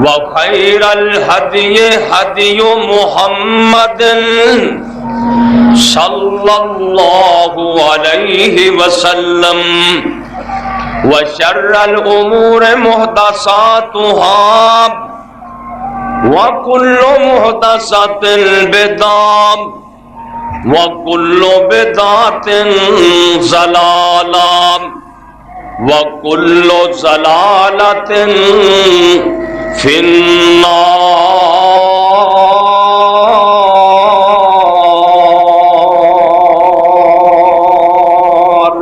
وخير الهدي هدي محمد صلى الله عليه وسلم وشر الأمور محدثاتها وكل محدثة بدعة وكل بدعة ضلالة وكل ضلالة في النار.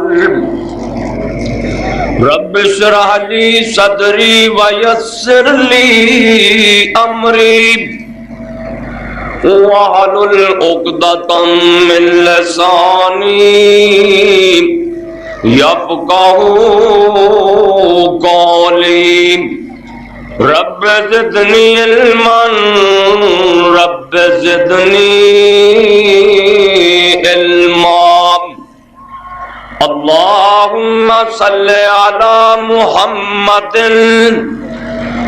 رب اشرح لي صدري ويسر لي أمري واحلل عقدة من لساني يفقهوا قولي. رب زدني علما رب زدني علما. اللهم صل على محمد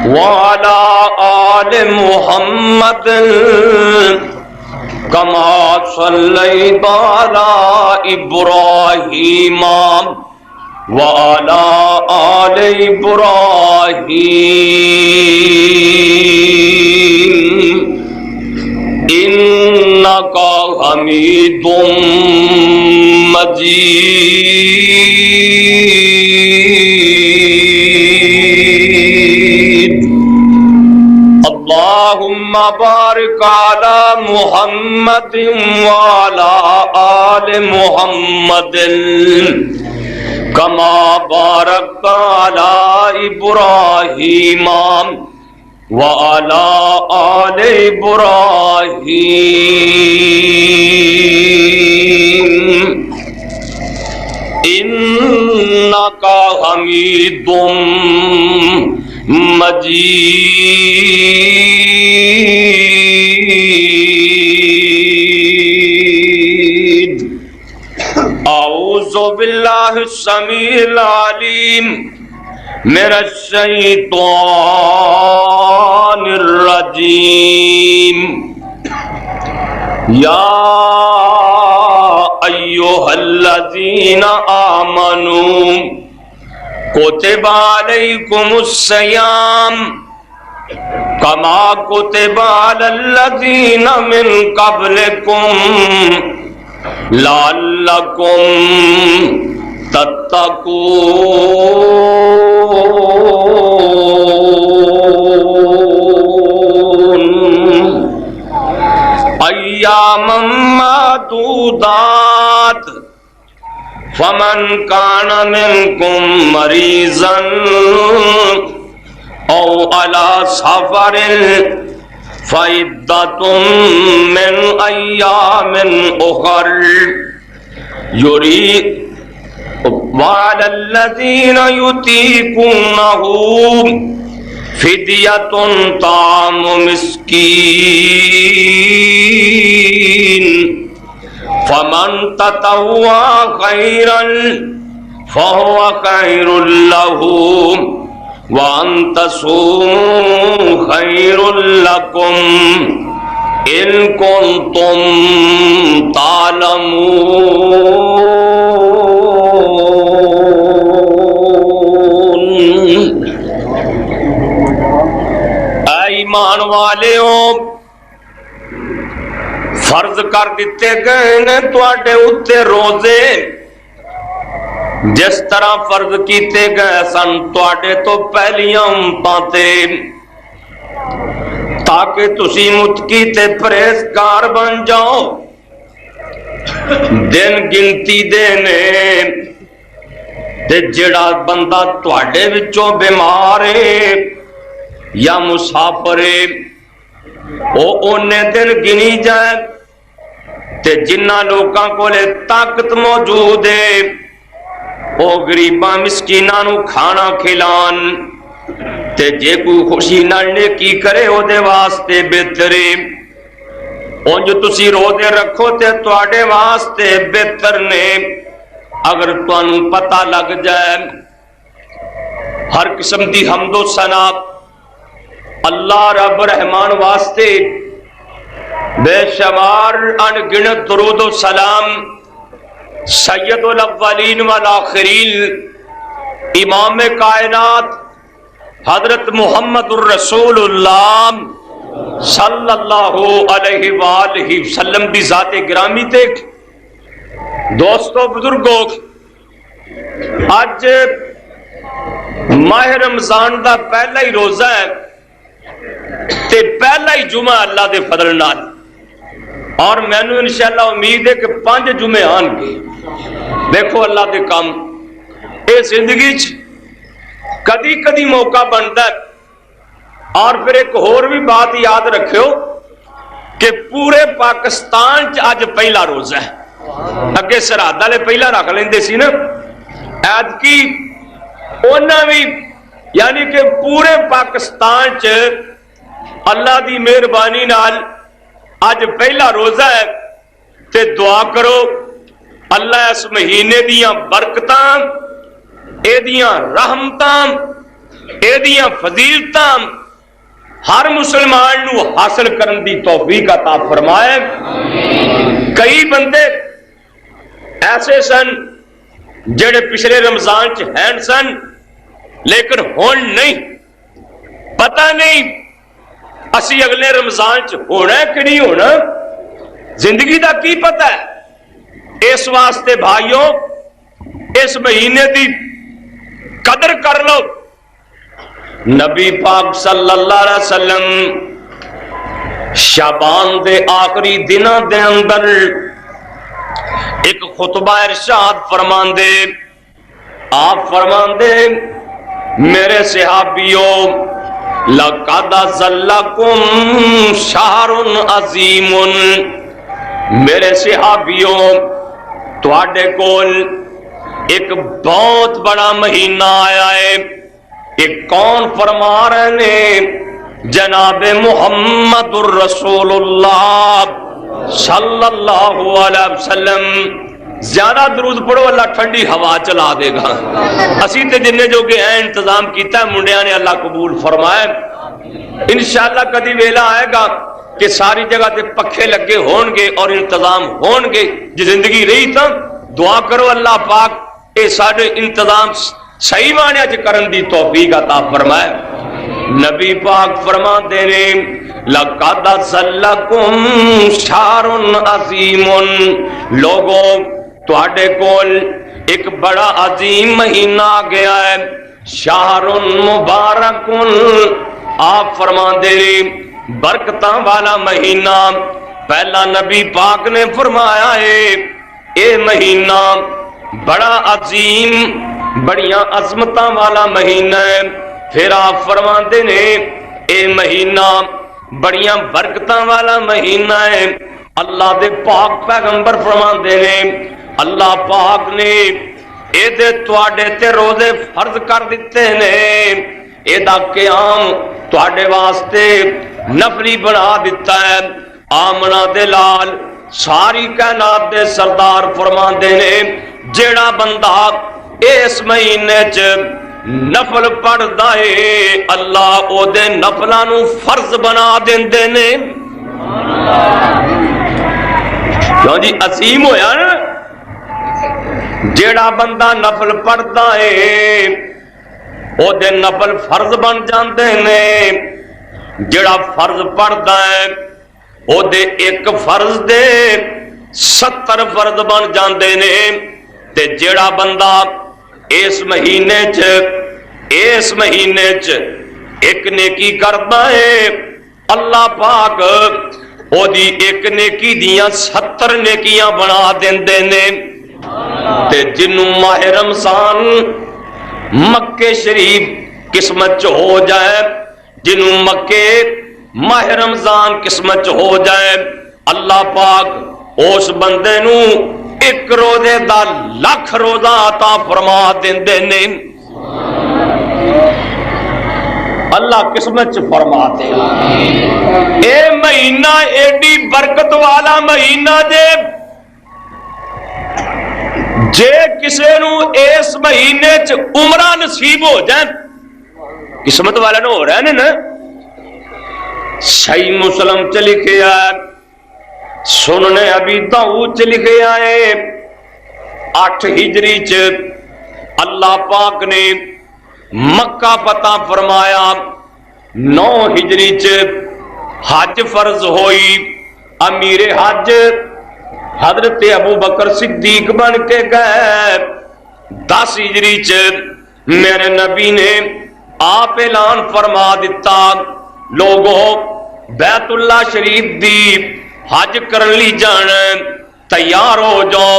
وعلى آل محمد كما صليت على إبراهيم وعلى آل إبراهيم إنك حميد مجيد. اللهم بارك على محمد وعلى آل محمد كما باركت على إبراهيم وعلى آل إبراهيم إنك حميد مجيد. اعوذ باللہ السمیع العلیم من الشیطان الرجیم. یا ایھا الذین آمنوا کتب علیکم الصیام کما کتب علی الذین من قبلکم لعلکم تتقون. ایاما معدودات فمن كان منكم مريضا أو على سفر فعدة من أيام أخر يريد. وعلى الذين يطيقونه فدية طعام مسكين فمن تطوع خيرا فهو خير له وأن تصوموا خير لكم إن كنتم تعلمون. اے ایمان والےو، فرض کر دیتے گئے نے تواڈے اُتے روزے جس طرح فرض کیتے گئے سن تواڈے تو پہلیاں امتاں تے، تاکہ تسی متقی تے پرہیزگار بن جاؤ. دن گنتی دے نے تے جڑا بندہ تواڈے وچوں بیمار ہے یا مسافر ہے او اونے دن گنی جائے تے جنہ لوکاں کولے طاقت موجود ہے او غریباں مسکیناں نو کھانا کھلان تے جے کوئی خوشی نال نیکی کرے او دے واسطے بہتر ہے. اونج تسی روزے رکھو تے تواڈے واسطے بہتر نے. اگر تانوں پتہ لگ جائے ہر قسم دی حمد و ثنا اللہ رب رحمان واسطے بے شمار ان گنت درود و سلام سید الاولین والآخرین امام کائنات حضرت محمد الرسول اللہ صلی اللہ علیہ وآلہ وسلم دی ذات گرامی تے دوستو بزرگو اج ماہ رمضان دا پہلا ہی روزہ ہے تے پہلا ہی جمعہ اللہ دے فضل نال اور میں نے انشاءاللہ امید ہے کہ 5 جمعے آن گے. دیکھو اللہ دے کام اے زندگی کدی کدی موقع بنتا ہے. اور پھر ایک اور بھی بات یاد رکھو کہ پورے پاکستان اج پہلا روزہ ہے. اگے سرحد والے پہلا رکھ لیندے سی نا, ایت کی انہاں بھی یعنی کہ پورے پاکستان اللہ دی مہربانی نال اج پہلا روزہ ہے. تے دعا کرو اللہ اس مہینے دیاں برکتاں, اے دیاں رحمتاں, اے دیاں فضیلتاں ہر مسلمان نو حاصل کرن دی توفیق عطا فرمائے. کئی بندے ایسے سن جڑے پچھلے رمضان ہیں سن لیکن ہون نہیں, پتہ نہیں اسی اگلے رمضان ہونا ہے کہ نہیں ہونا, زندگی دا کی پتہ ہے. اس واسطے بھائیوں اس مہینے دی قدر کر لو. نبی پاک صلی اللہ علیہ وسلم شعبان دے آخری دنوں دے اندر ایک خطبہ ارشاد فرماندے, آپ فرماندے میرے صحابیوں لَقَدْ ظَلَّكُمْ شَهْرٌ عَظِيمٌ, میرے صحابیوں تواڈے کول ایک بہت بڑا مہینہ آیا ہے. ایک کون فرما رہے ہیں؟ جناب محمد الرسول اللہ صلی اللہ علیہ وسلم. زیادہ درود پڑھو اللہ ٹھنڈی ہوا چلا دے گا. اسی تے جننے جو کہ ہیں انتظام کیتا ہے منڈیاں نے اللہ قبول فرمائے. انشاءاللہ کدی ویلا آئے گا کہ ساری جگہ تے پکھے لگے ہون گے اور انتظام ہون گے. جی زندگی رہی تھا دعا کرو اللہ پاک اے سارے انتظام صحیح معنی چ کرن دی توفیق عطا فرمائے. نبی پاک فرما دے نے لَقَدْ ظَلَّكُمْ شَهْرٌ عَظِيمٌ, لوگوں تواڈے کول ایک بڑا عظیم مہینہ آ گیا ہے. شہر مبارک, آپ فرما دے برکتاں والا مہینہ. پہلا نبی پاک نے فرمایا ہے اے مہینہ بڑا عظیم بڑیاں عظمتاں والا مہینہ ہے. پھر آپ فرما دے نے اے مہینہ بڑیاں برکتاں والا مہینہ ہے. اللہ دے پاک پیغمبر فرما دے نے اللہ پاک نے اے دے تواڈے تے روزے فرض کر دیتے نے, اے دا قیام تواڈے واسطے نفلی بنا دیتا ہے. آمنہ دے لال ساری کائنات دے سردار فرما دے نے جیڑا بندہ اس مہینے چ نفل پڑھدا ہے اللہ او دے نفلاں نو فرض بنا دیندے نے. کیوں جی عظیم ہویا نا, جیڑا بندہ نفل پڑھدا ہے او دے نفل فرض بن جاندے نے. جیڑا فرض پڑھدا ہے او دے ایک فرض دے 70 فرض بن جاندے نے. تے جیڑا بندہ اس مہینے چ ایک نیکی کرتا ہے اللہ پاک او دی ایک نیکی دیاں 70 نیکیاں بنا دیندے نے. تے جنوں ماہ رمضان مکے شریف قسمت چ ہو جائے, جنوں مکے ماہ رمضان قسمت چ ہو جائے, اللہ پاک اس بندے نو ایک روزے دا 1,00,000 روزہ عطا فرما دیندے نے. اللہ قسمت چ فرما دے. اے مہینہ ایڈی برکت والا مہینہ جے کسے نو اس مہینے چ عمرہ نصیب ہو جائے, قسمت والا نو ہو رہا ہے نا, صحیح مسلم چ لکھے ہے، سنن ابی داؤد چ لکھے آئے 8 ہجری چ اللہ پاک نے مکہ فتح فرمایا، 9 ہجری چ حج فرض ہوئی، امیر حج حضرت ابو بکر صدیق بن کے گئے۔ 10 ہجری چ میرے نبی نے آپ اعلان فرما دیتا، لوگوں بیت اللہ شریف دی حج کرن لی جان تیار ہو جاؤ،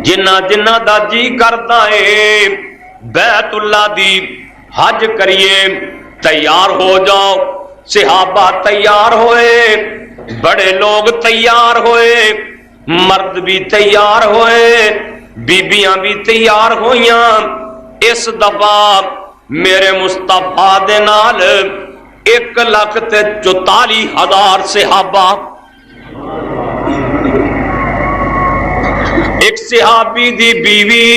جنہ جنہ دا جی کرتا ہے بیت اللہ دی حج کریے تیار ہو جاؤ۔ صحابہ تیار ہوئے، بڑے لوگ تیار ہوئے، مرد بھی تیار ہوئے، بیبیاں بھی تیار ہوئیاں۔ اس دفعہ میرے مصطفیٰ دے نال 1,44,000 صحابہ۔ ایک صحابی دی بیوی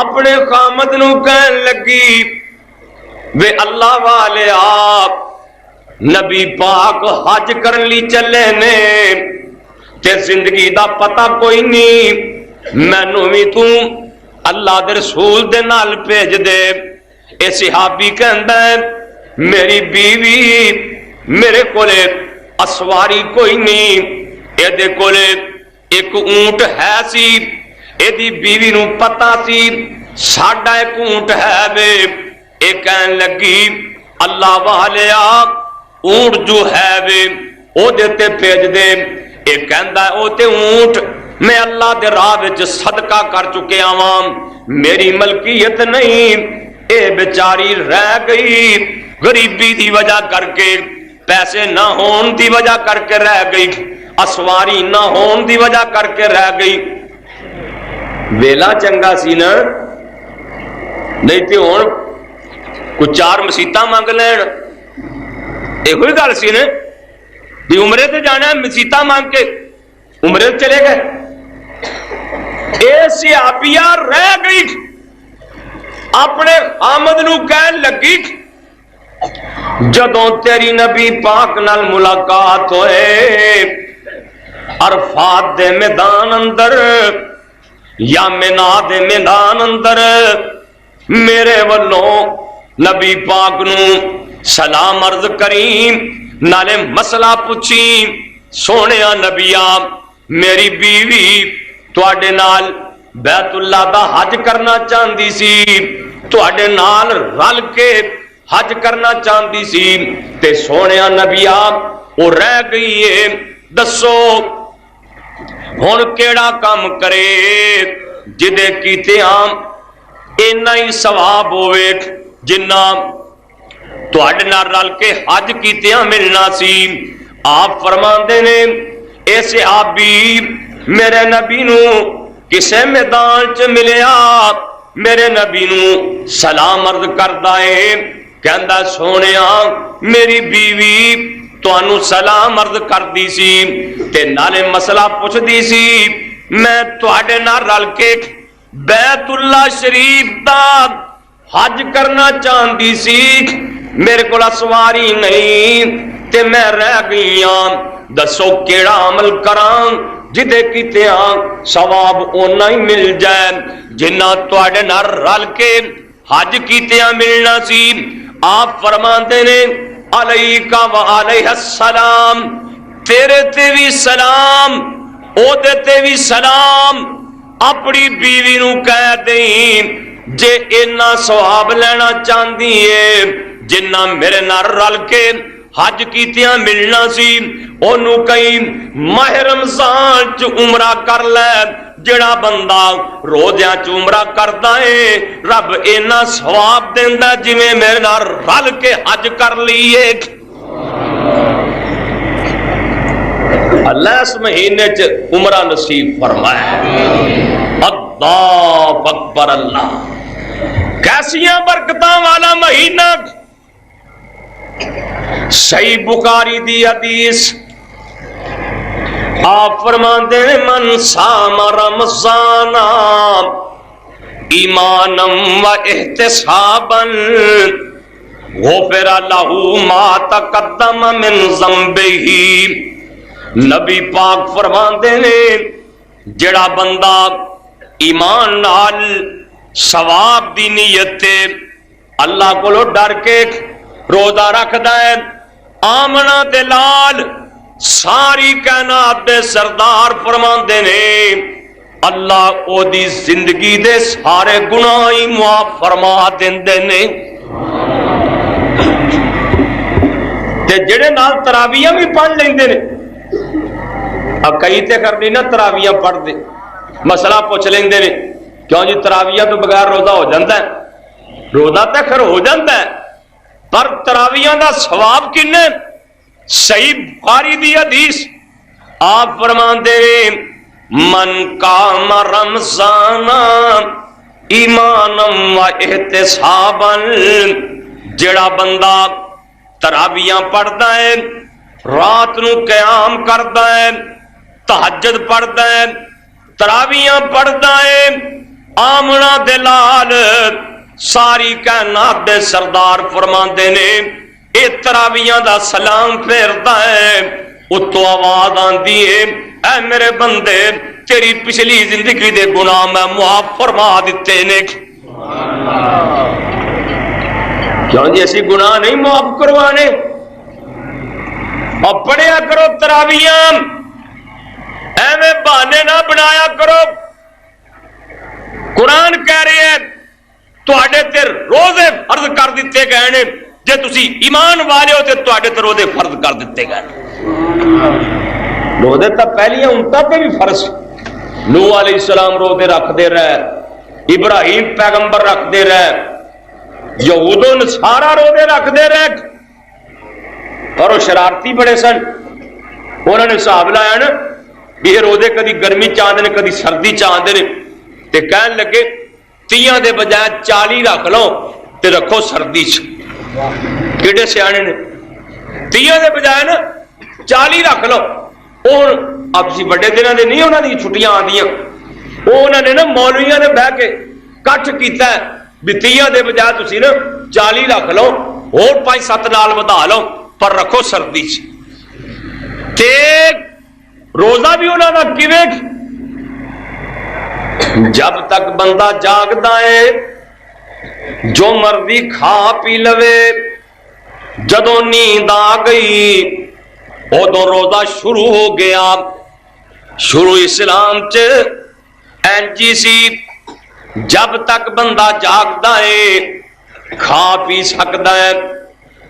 اپنے خامد نو کہن لگی، وے اللہ والے آپ نبی پاک حج کرن لی چلے نے تے زندگی دا پتہ کوئی نہیں، مینوں بھی تو اللہ دے رسول دے نال بھیج دے۔ اے صحابی کہندا ہے میری بیوی میرے کولے اسواری کوئی نہیں، اے دے کولے ایک اونٹ ہے سی، اے دی بیوی نو پتہ سی ساڈا ایک اونٹ ہے وے۔ اے کہن لگی اللہ والیا اونٹ جو ہے وے او دیتے بھیج دے۔ اے کہندا ہے او تے اونٹ میں اللہ دے راہ وچ صدقہ کر چکے آواں، میری ملکیت نہیں۔ اے بیچاری رہ گئی، غریبی دی وجہ کر کے، پیسے نہ ہون دی وجہ کر کے رہ گئی، اسواری نہ ہون دی وجہ کر کے رہ گئی۔ ویلا چنگا سی نا، نہیں تے ہن کوئی 4 مسیتاں منگ لین، یہ ہوئی گل سی نا بھی عمرے تے جانا ہے مسیتاں مانگ کے عمرے تے چلے گئے۔ اے صحابیہ رہ گئی، اپنے آمد نو کہن لگی جدوں تیری نبی پاک نال ملاقات ہوئے عرفات دے میدان اندر یا مینا دے میدان اندر، میرے والوں نبی پاک نو سلام عرض کریم، نالے مسئلہ پوچھی، سونیا نبیا میری بیوی تواڈے نال بیت اللہ دا حج کرنا چاہندی سی، تواڈے نال رل کے حج کرنا چاہندی سی، تے سونیا نبیا او رہ گئی ہے، دسو ہن کیڑا کام کرے جدے کیتے عام اینا ہی ثواب ہوئے جنہ تواڈے نال رل کے حج کیتیاں ملنا سی۔ آپ فرماندے نے اے صحابی میرے نبی نو کسے میدان چ ملیا، میرے نبی نو سلام عرض کردا ہے، کہندا سونیا میری بیوی تانوں سلام عرض کردی سی تے نالے مسئلہ پوچھدی سی، میں تواڈے نال رل کے بیت اللہ شریف دا حج کرنا چاہندی سی، میرے کو سواری نہیں تے میں رہ گئی ہاں، دسو کیڑا عمل کراں جدے کیتے ثواب اونا ہی مل جائے جنہ تواڈے نال رل کے حج کیتیاں ملنا سی۔ آپ فرماندے نے علیکہ وعلیہ السلام، تیرے تے بھی سلام، او دے تے بھی سلام، اپنی بیوی نو کہہ دیں جے اینا ثواب لینا چاہندی ہے جنہ میرے نال رل کے حج کیتیاں ملنا سی، اونوں کہیں ماہ رمضان چ عمرہ کر لے، جڑا بندہ روزیاں چ عمرہ کردا ہے رب اینا ثواب دیندا جویں میرے نال رل کے حج کر لیے۔ اللہ اس مہینے چ عمرہ نصیب فرمائے۔ اللہ اکبر، اللہ کیسیاں برکتاں والا مہینہ۔ صحیح بخاری دی حدیث آپ فرماندے ہیں من صام رمضان ایمانا و احتسابا غفر لہ ما تقدم من ذنبہ، نبی پاک فرماندے نے جڑا بندہ ایمان نال ثواب دی نیت تے اللہ کولو ڈر کے روزہ رکھدا ہے، آمنا دے لال ساری کائنات دے سردار فرماندے نے اللہ او دی زندگی دے سارے گناہ ہی معاف فرما دیندے نے۔ تے جڑے نال تراویح بھی پڑھ لیندے نے، کئی تے کرنی نہ تراویح پڑھ دے، مسئلہ پوچھ لیندے نے کیوں جی تراویح تو بغیر روزہ ہو جاتا ہے؟ روزہ تے خیر ہو جاتا ہے پر تراویح دا ثواب کنے؟ صحیح بخاری دی حدیث آپ فرماندے من قام رمضان ایمانا و احتسابا، جڑا بندہ تراویح پڑھدا ہے، رات نو قیام کردا ہے، تہجد پڑھدا ہے، تراویح پڑھدا ہے، آمنا دلال ساری کائنات دے سردار فرماندے نے اے تراویح دا سلام پھیردا ہے، اتو آواز آندی ہے اے میرے بندے تیری پچھلی زندگی دے گناہ میں معاف فرما دیتے نے۔ کیوں جی ایسی گناہ نہیں معاف کروانے؟ اور پڑھیا کرو تراویح، ایویں بہانے نہ بنایا کرو۔ قرآن کہہ رہے ہیں تواڈے تے روزے فرض کر دیتے گئے نے، جے تسی ایمان والے ہو تے تواڈے تے روزے فرض کر دیتے گئے۔ روزے تو پہلیاں امتاں تے بھی فرض، نوح علیہ السلام روزے رکھتے رہے، ابراہیم پیغمبر رکھتے رہے، یہود و نصارا روزے رکھتے رہے، اور وہ شرارتی بڑے سن، انہوں نے حساب لایا نا یہ روزے کدی گرمی چاہتے ہیں کدی سردی چاہتے ہیں، تے کہن لگے 30 دے بجائے 40 رکھ لو تے رکھو سردی چ۔ کیڑے سیانے نے 30 دے بجائے نا 40 رکھ لو۔ اب سی بڑے دنوں دے نہیں انہوں نے چھٹیاں آدیاں، انہوں نے نا مولویاں نے بہ کے کٹھ کیتا ہے بھی 30 دے بجائے تسی نا 40 رکھ لو، اور 5-7 نال ودا لو پر رکھو سردی چ۔ تے روزہ بھی انہوں نے کیویں؟ جب تک بندہ جاگدا ہے جو مرضی کھا پی لوے، جدوں نیند آ گئی ادو روزہ شروع ہو گیا۔ شروع اسلام چ اینجی سی، جب تک بندہ جاگدا ہے کھا پی سکدا ہے،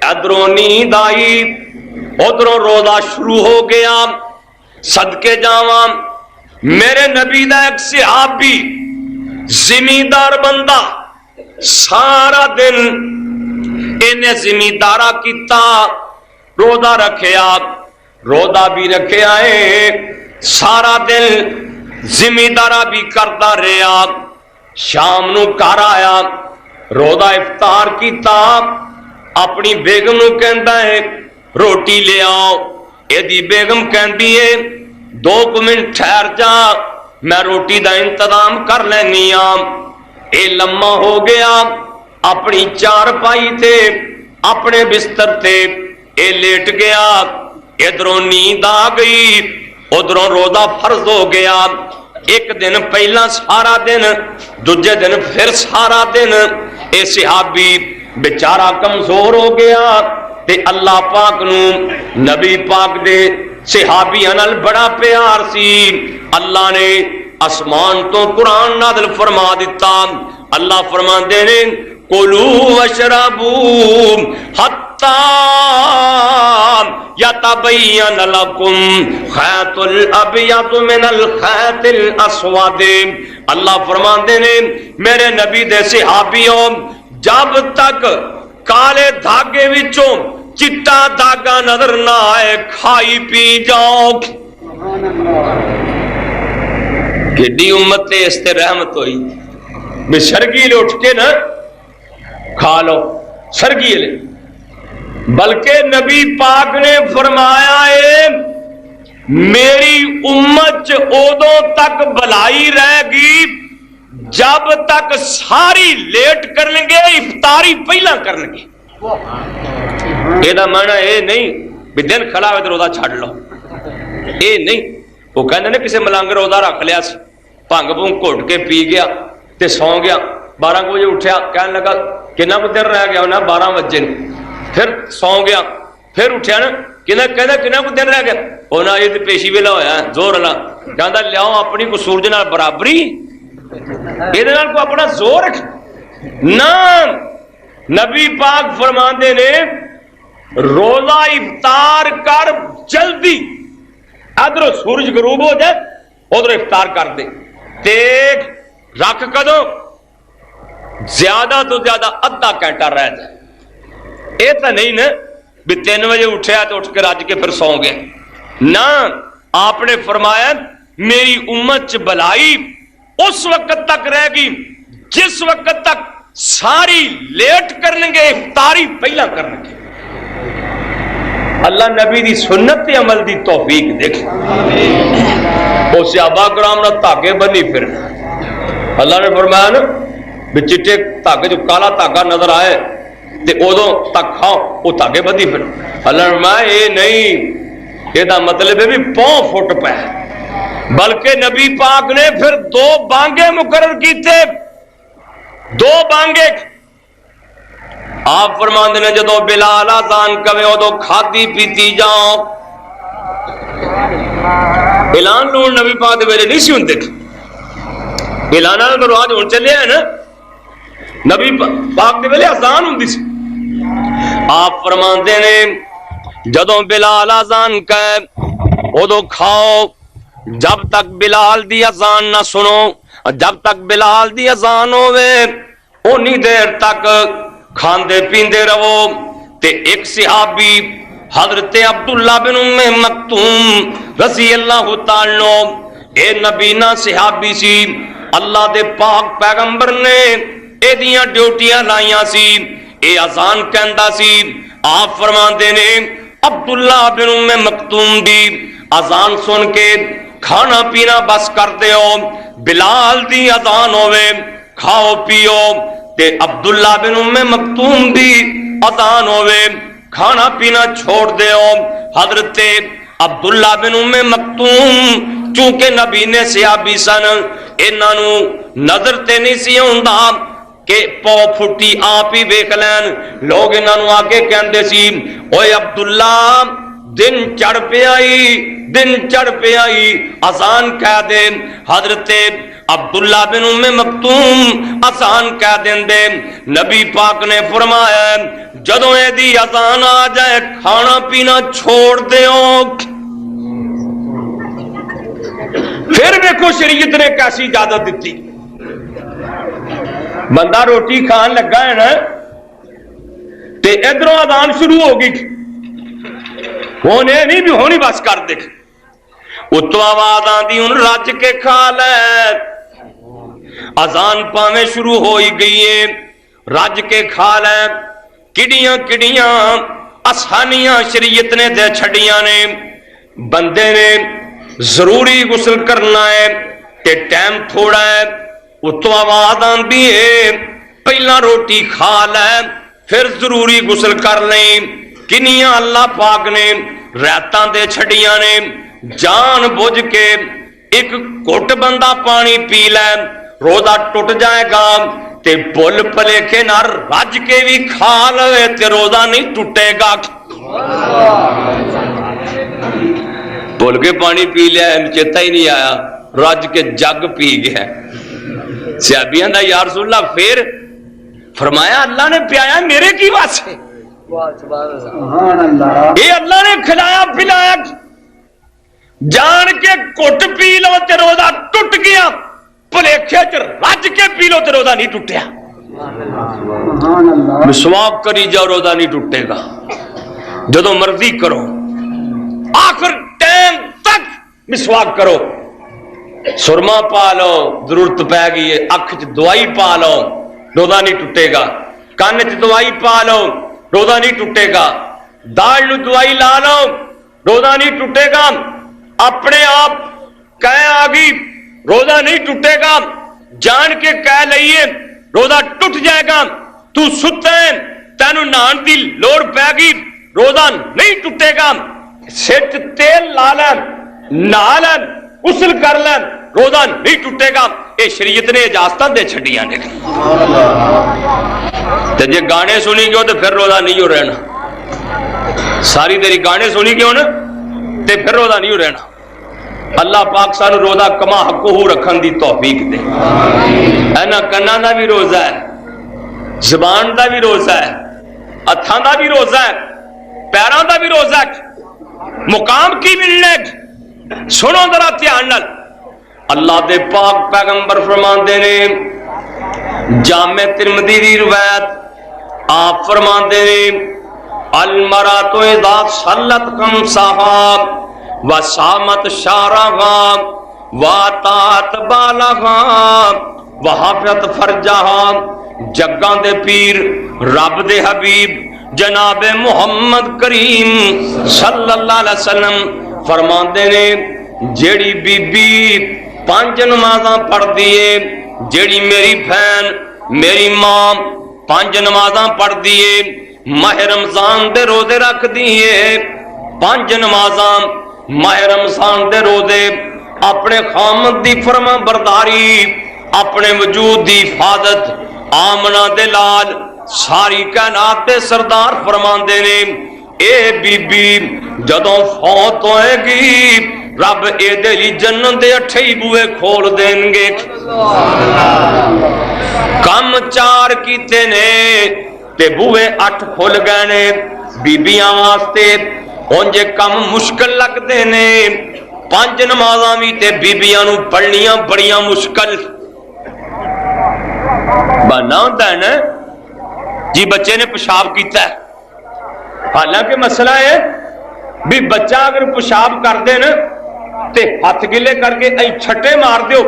ادھروں نیند آئی ادھروں روزہ شروع ہو گیا۔ صدقے جاواں میرے نبی دا ایک صحابی زمیندار بندہ سارا دن انہیں زمیندارا کیتا، روزہ رکھیا، روزہ بھی رکھیا ہے، سارا دن زمیندارا بھی کرتا رہا، شام نو گھر آیا، روزہ افطار کیتا، اپنی بیگم نو کہندا ہے روٹی لے آؤ، ایدی بیگم کہندی ہے 2 منٹ ٹھہر جا میں روٹی دا انتظام کر لینی ہاں۔ اے لمحہ ہو گیا، اپنی چارپائی تے اپنے بستر تے اے لیٹ گیا، ادھروں نیند آ گئی ادھروں روزہ فرض ہو گیا۔ ایک دن پہلا سارا دن، دوجے دن پھر سارا دن، اے صحابی بیچارہ کمزور ہو گیا تے اللہ پاک نو نبی پاک دے صحابیاں نال بڑا پیار سی، اللہ نے آسمان تو قرآن نازل فرما دیتا۔ اللہ فرماندے نے کلوا واشربوا حتی یتبین لکم خیط الابیض من الخیط الاسود۔ اللہ فرماندے نے میرے نبی دے صحابیوں جب تک کالے دھاگے وچوں چٹا دھاگا نظر نہ آئے کھائی پی جاؤ۔ کیڈی امت تے اس تے رحمت ہوئی میں سرگیل اٹھ کے نہ کھا لو سرگیل، بلکہ نبی پاک نے فرمایا ہے میری امت ادوں تک بھلائی رہے گی جب تک ساری لیٹ کرن گے افطاری پہلا کرن گے۔ یہ مانا یہ نہیں بھی دن کھڑا ہوئے تو روزہ چھڑ لو، یہ نہیں۔ وہ کہتے ہیں کسی ملنگ روزہ رکھ لیا سی، بھنگ بھونگ گھٹ کے پی گیا تے سو گیا، 12 بجے اٹھیا، کہنے لگا کنا کو دیر رہ گیا انہیں 12 بجے، پھر سو گیا، پھر اٹھیا نا کنا کو دیر رہ گیا، انہیں یہ پیشی ویلا ہویا ہے زور اللہ، کہتا لیاؤ اپنی کو سورج نال برابری، یہ کو اپنا زور رکھ نہ۔ نبی پاک فرماندے نے روزہ افطار کر جلدی، ادھر سورج غروب ہو جائے ادھر افطار کر دے، دیکھ رکھ کدوں زیادہ تو زیادہ ادھا گھنٹہ رہ جائے، یہ تو نہیں نا بھی 3 بجے اٹھیا تو اٹھ کے رج کے پھر سو گیا، نہ۔ آپ نے فرمایا میری امت چ بلائی اس وقت تک رہ گی جس وقت تک ساری لیٹ کریں گے افطاری پہلا کریں گے۔ اللہ نبی دی سنت تے عمل دی توفیق دیکھ، وہ صحابہ کرام نہ دھاگے بنی پھر، اللہ نے فرمایا نا بھی چٹے دھاگے جو کالا دھاگا نظر آئے تے ادو تک کھاؤ، وہ دھاگے بندی پھر۔ اللہ نے فرمایا یہ نہیں، یہ مطلب ہے بھی پاؤں فٹ پہ، بلکہ نبی پاک نے پھر 2 بانگے مقرر کیتے، 2 بانگے۔ آپ فرماندے نے جدو بلال اذان کرے ادو کھادی پیتی جاؤ، اعلان لوگ نبی پاک دے ویلے نہیں سی ہوندے، اعلان تو آج ہوں چلے ہیں نا، نبی پاک دے ویلے اذان ہوندی سی۔ آپ فرماندے نے جدو بلال اذان کرے ادو کھاؤ، جب تک بلال دی اذان نہ سنو، جب تک بلال دی اذان ہوئے اونی دیر تک کھاندے پیندے رہو۔ تے ایک صحابی حضرت عبداللہ بن ام مکتوم رضی اللہ تعالی عنہ، اے نبینا صحابی سی، اللہ دے پاک پیغمبر نے اے دیاں ڈیوٹیاں لائیاں سی، اے اذان کہندا سی، آپ فرماندے نے عبداللہ بن ام مکتوم دی اذان سن کے کھانا پینا بس کر دیو، بلال دی اذان ہوئے کھاؤ پیو، تے عبداللہ بن ام مکتوم دی اذان ہوئے کھانا پینا چھوڑ دیو۔ حضرت عبداللہ بن ام مکتوم چونکہ نبی نے صحابی سن، انہاں نو نظر تے نہیں سی ہوندا کہ پو پھٹی آپ ہی ویکھ لین، لوگ انہاں نو آگے کہندے سی اوے عبداللہ دن چڑھ پہ آئی، دن چڑھ پہ آئی، اذان کہہ دے۔ حضرت عبداللہ بن ام مکتوم اذان کہہ دیں دے، نبی پاک نے فرمایا جدوں اے دی اذان آ جائے کھانا پینا چھوڑ دیو۔ پھر دیکھو شریعت نے کیسی اجازت دیتی، بندہ روٹی کھان لگا ہے نا تے ادھروں اذان شروع ہو گئی، ہونے نہیں بھی ہونی بس کر دے، اتو آواز آندی ان رج کے کھا لے، اذان پاویں شروع ہوئی گئی ہے، رج کے کھا لے، کڑیاں کڑیاں آسانیاں شریعت نے دے چھڑیاں نے، بندے نے ضروری غسل کرنا ہے تے ٹائم تھوڑا ہے، اتو آواز آندی ہے پہلا روٹی کھا لے پھر ضروری غسل کر لیں، کنیاں اللہ پاک نے راتاں دے چھڑیاں نے، جان بوجھ کے ایک گھٹ بندہ پانی پی لے روزہ ٹوٹ جائے گا، تے بول پلے کے نہ رج کے بھی کھا لے تے روزہ نہیں ٹوٹے گا۔ بول کے پانی پی لیا چیتا ہی نہیں آیا، رج کے جگ پی گیا، صحابیاں دا یا رسول اللہ، پھر فرمایا اللہ نے پیایا میرے کی واسطے، یہ اللہ نے کھلایا پلایا، جان کے کٹ پی لو تے روزہ ٹوٹ گیا، بھلیکھے چ رج کے پی لو تے روزہ نہیں ٹوٹیا۔ مسواک کری جاؤ روزہ نہیں ٹوٹے گا، جدو مرضی کرو، آخر ٹائم تک مسواک کرو، سرما پا لو ضرورت پہ گئی ہے، اکھ چ دوائی پا لو روزہ نہیں ٹوٹے گا، کان چ دوائی پا لو روزہ نہیں ٹوٹے گا، دال نو دوائی لا لو روزہ نہیں ٹوٹے گا، اپنے آپ کہہ آ گئی روزہ نہیں ٹوٹے گا، جان کے کہہ لئیے روزہ ٹوٹ جائے گا، تو ستا ہے تے تینوں نہان دی لوڑ پے گی روزہ نہیں ٹوٹے گا، سر تیل لا لین نہا لین غسل کر لین روزہ نہیں ٹوٹے گا. یہ شریعت نے اجازتاں دے چھڈیاں نے. تے جے گانے سنی گیو تو پھر روزہ نہیں ہو رہنا. ساری تیری گانے سنی گیو نا تے پھر روزہ نہیں ہو رہنا. اللہ پاک سانو روزہ کما حقہ رکھن دی توفیق دے. اینا کنا دا بھی روزہ ہے، زبان دا بھی روزہ ہے، ہتھاں دا بھی روزہ ہے، پیراں دا بھی روزہ ہے. مقام کی ملنے سنو ذرا دھیان نال. اللہ دے پاک پیغمبر فرماندے نے جامع ترمذی دی روایت، آپ فرماندے نے المرأۃ اذا صلت خمسها وصامت شهرها واتات بالها وحفظت فرجها. جگاں دے پیر رب دے حبیب جناب محمد کریم صلی اللہ علیہ وسلم فرماندے نے جیڑی بی بی 5 نمازاں پڑھ دیے، جیڑی میری بہن میری ماں 5 نمازاں پڑھ دیے، ماہ رمضان دے روزے رکھ دیے، 5 نمازاں ماہ رمضان دے روزے، اپنے خامد دی فرما برداری، اپنے وجود دی حفاظت، آمنہ دے لال ساری کائنات دے سردار فرماندے نے اے بی بی جدوں فوت ہوئے گی رب اے دے لی جنت دے 8 بوئے کھول دیں گے. کم 4 کیتے نے تے بوئے 8 کھل گئے نے. بیبیاں واسطے انجے کم مشکل لگ دے نے. 5 نمازاں بھی تے بیبیاں نو پڑھنیاں بڑیاں مشکل بنا ہوتا ہے نا. جی بچے نے پیشاب کیتا ہے، حالانکہ مسئلہ ہے بھی بچہ اگر پیشاب کر دے نا تے ہاتھ گلے کر کے اے چھٹے مار دیو.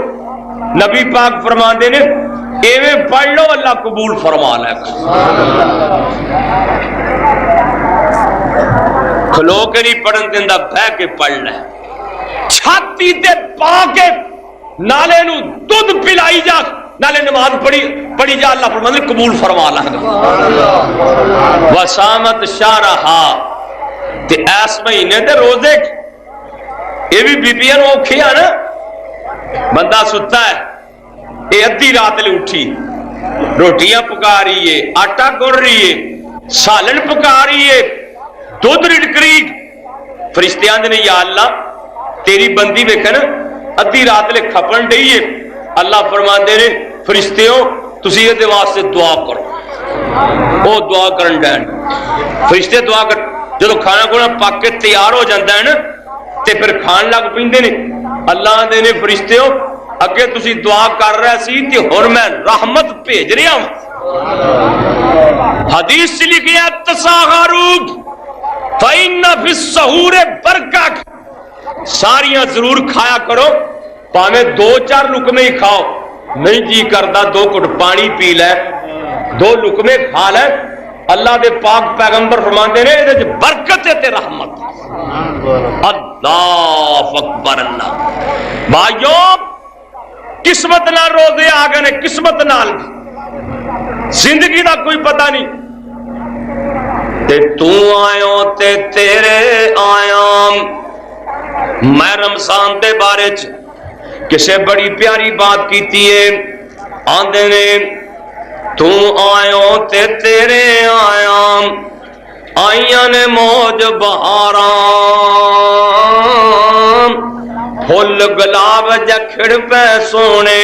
نبی پاک فرما دے نے ایویں پڑھ لو اللہ قبول فرما لے گا. کھلو کے نہیں پڑھن دیندا، بہ کے پڑھ لے. چھاتی تے پا کے نالے نو دودھ پلائی جا، نالے نماز پڑھی جا، اللہ فرماندے قبول فرما لے گا. وسامت شارہا تے اس مہینے دے روزے یہ بھی بیبیاں نو اوکھے آ نا. بندہ ستا ہے یہ ادھی رات لے اٹھی روٹیاں پکا رہی ہے، آٹا گڑ رہی ہے، سالن پکا رہی ہے، دودھ رڑک رہی. فرشتے آندے نے یا اللہ تیری بندی ویکھ نا ادھی رات لے کھپن ڈئی ہے. اللہ فرماندے نے فرشتیوں تسی یہ واسطے دعا کرو. وہ دعا کرن ڈین فرشتے دعا کر. جدو کھانا کھونا پک کے تیار ہو جاتا ہے نا تے پھر کھان لگ پیندے نے. اللہ دے نے فرشتیوں اگے تسی دعا کر رہے سی تے ہن میں رحمت بھیج رہا ہوں. حدیث سے لکھیا تساہروا فإن فی السحور برکۃ. ساریاں ضرور کھایا کرو، پاویں 2-4 لقمے ہی کھاؤ، نہیں جی کردا 2 گھٹ پانی پی لے، 2 لقمے کھا لے. اللہ دے پاک پیغمبر فرماندے نے اے وچ برکت تے رحمت. اللہ اکبر. اللہ بھائیو قسمت نال روزے آ گئے نے، قسمت نال زندگی دا کوئی پتہ نہیں. تے تو آیو تے تیرے آیا. میں رمضان دے بارے چ کسے بڑی پیاری بات کیتی ہے. آندے نے تو آیو تے تیرے آیا، آئیاں نے موج بہاراں، پھل گلاب جکھڑ پہ سونے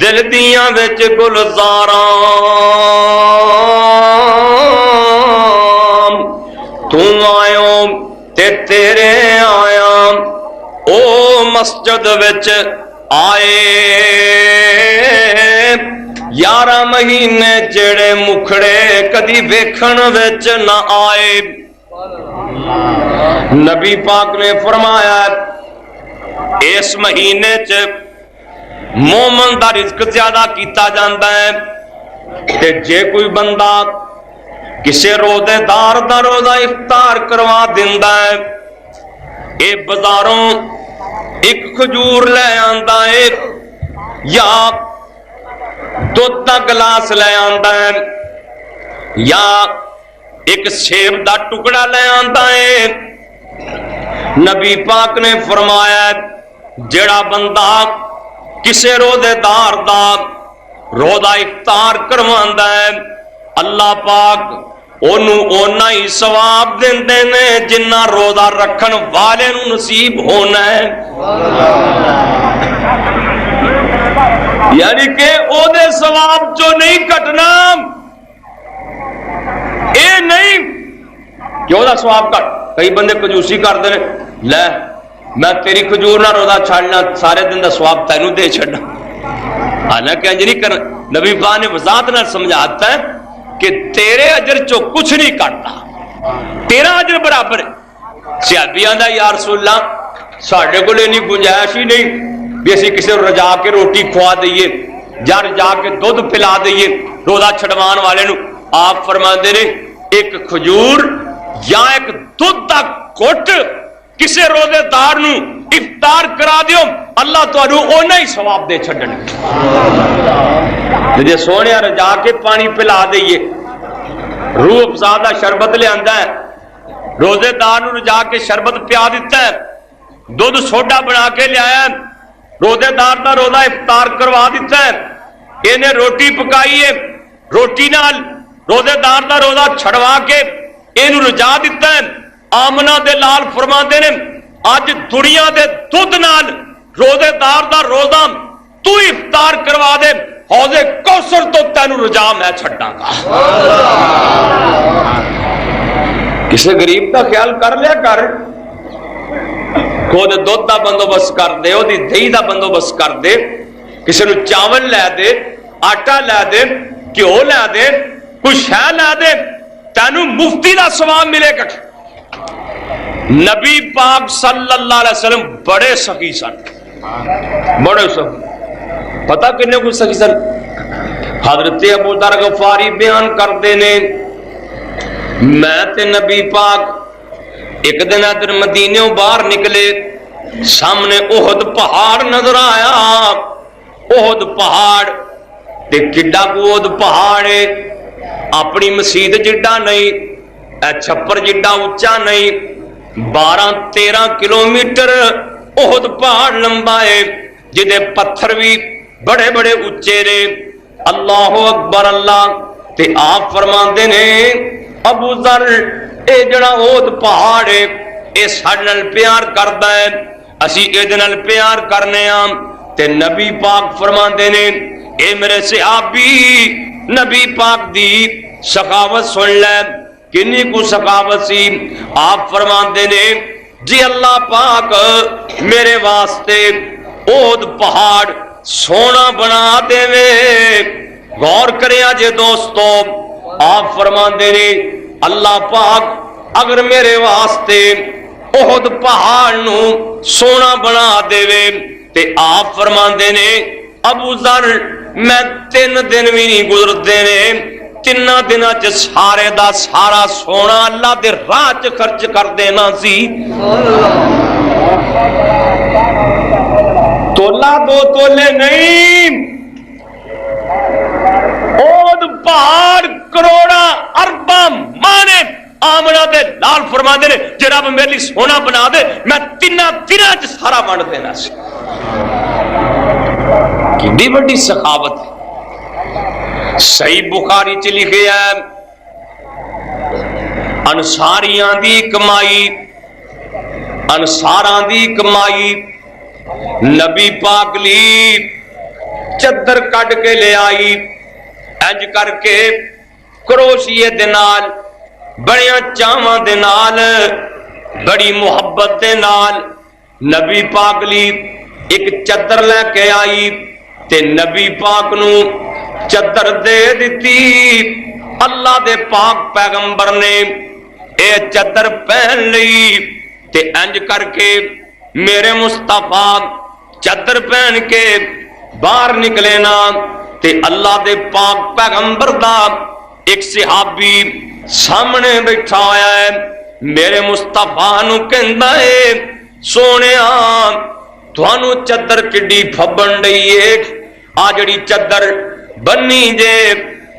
دل دیاں وچ گلزاراں. تو آیو تے تیرے آیا، او مسجد وچ آئے 11 مہینے جڑے مکھڑے کدی ویکھن وچ نہ آئے. نبی پاک نے فرمایا اس مہینے چ مومن دا رزق زیادہ کیتا جاندا ہے. تے جے کوئی بندہ کسے روزے دار دا روزہ افطار کروا دیندا ہے، اے بازاروں ایک کھجور لے آندا ہے یا دودھ دا گلاس لے آندا ہے، یا ایک سیب دا ٹکڑا لے آندا ہے، نبی پاک نے فرمایا جڑا بندہ کسے روزے دار دا روزہ افطار کرواندا ہے اللہ پاک اونوں اونا ہی ثواب دیندے نے جنہ روزہ رکھن والے نوں نصیب ہونا ہے۔ یعنی کہ او دے ثواب جو نہیں کٹنا، اے نہیں کہ او دا ثواب کٹ۔ کئی بندے کنجوسی کردے نے، لے میں تیری کھجور نہ روزہ چھاڑنا سارے دن دا ثواب تینوں دے چھڑنا، حالانکہ انج نہیں کرنا۔ نبی پاک نے وضاحت نال سمجھاتا ہے کہ تیرے اجر چو کچھ نہیں کٹتا، تیرا اجر برابر ہے۔ صحابی آندا یا رسول اللہ ساڈے کول اتنی گنجائش ہی نہیں بھی اسی کسی کو رجا کے روٹی کھوا دئیے یا رجا کے دودھ پلا دئیے روزہ چھڑوان والے نو۔ آپ فرماندے نے ایک کھجور یا ایک دودھ دا گھٹ کسے روزے دار نو افطار کرا دیو اللہ تانوں اونا ہی ثواب دے چھڈن۔ جے سونے رجا کے پانی پلا دئیے، روح افزا دا شربت لے آندا ہے، روزے دار نو رجا کے شربت پیا دیتا ہے، دودھ سوڈا بنا کے لے آیا ہے، روزے دار دا روزہ افطار کروا دیتا ہے، انہیں روٹی پکائی ہے، روٹی نال روزے دار دا روزہ چھڑوا کے اینو رجا دیتا ہے۔ آمنہ دے لال فرماندے نے اج دنیا دے دودھ نال روزے دار دا روزہ تو افطار کروا دے، حوض کوثر تو تینوں رجا میں چھڈاں گا۔ کسی غریب دا خیال کر لیا کر، خود دودھ دا بندوبست کر دے، وہ دہی دا بندوبست کر دے، کسی نو چاول لے دے، آٹا لے دے، گھیو لے دے، کوئی شے لے دے، تینوں مفتی دا ثواب ملے گا۔ نبی پاک صلی اللہ علیہ وسلم بڑے سخی سن، بڑے سخی۔ پتہ کنے کو سخی سن؟ حضرت ابو ذر غفاری بیان کردے نے میں تے نبی پاک ایک دن ادھر مدینے باہر نکلے، سامنے احد پہاڑ نظر آیا۔ احد پہاڑ تے کڈا کو احد پہاڑ ہے، اپنی مسجد جڈا نہیں، چھپر جڈا اونچا نہیں، 12-13 کلومیٹر احد پہاڑ لمبا ہے، جدے پتھر بھی بڑے بڑے اونچے نے۔ اللہ اکبر اللہ تے آپ فرماندے نے ابو ذر اے جڑا احد پہاڑ ہے اے ساڈے نال پیار کردا ہے، اسی اے دے نال پیار کرنے ہاں۔ تے نبی پاک فرماندے نے اے میرے صحابی نبی پاک دی سخاوت سن لے، کنی کو سخاوت سی۔ آپ فرماندے نے جی اللہ پاک میرے واسطے احد پہاڑ سونا بنا دے وے۔ غور کریں جے دوستو، آپ فرماندے نے اللہ پاک اگر میرے واسطے احد پہاڑ نو سونا بنا دے وے تے آپ فرماندے نے ابو ذر میں 3 دن بھی نہیں گزردے نے، 3 دناں چ سارے دا سارا سونا اللہ دے راہ چ خرچ کر دینا سی۔ تولا 2 تولے نہیں، احد پہاڑ کروڑا ارباں مانے آمنہ دے لال فرما دے جے رب میرے لیے سونا بنا دے میں 3 دناں چ سارا ونڈ دینا سی۔ کتنی بڑی سخاوت ہے۔ صحیح بخاری چ لکھیا ہے انصاریاں دی کمائی، انصاراں دی کمائی نبی پاک لی چادر کڈ کے لے آئی، انج کر کے کروشیے دے نال بڑیاں چاواں دے نال بڑی محبت دے نال نبی پاک لی ایک چادر لے کے آئی تے نبی پاک نو چادر دے دیتی۔ اللہ دے پاک پیغمبر نے اے چادر پہن لئی تے انج کر کے میرے مصطفیٰ چادر پہن کے باہر نکلے نا تے اللہ دے پاک پیغمبر دا ایک صحابی سامنے بیٹھا ہویا ہے، میرے مصطفیٰ نو کہندا ہے سونیا تھانو چادر کڈی پھبن ڈئی ہے، آ جڑی چادر بنی جے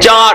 4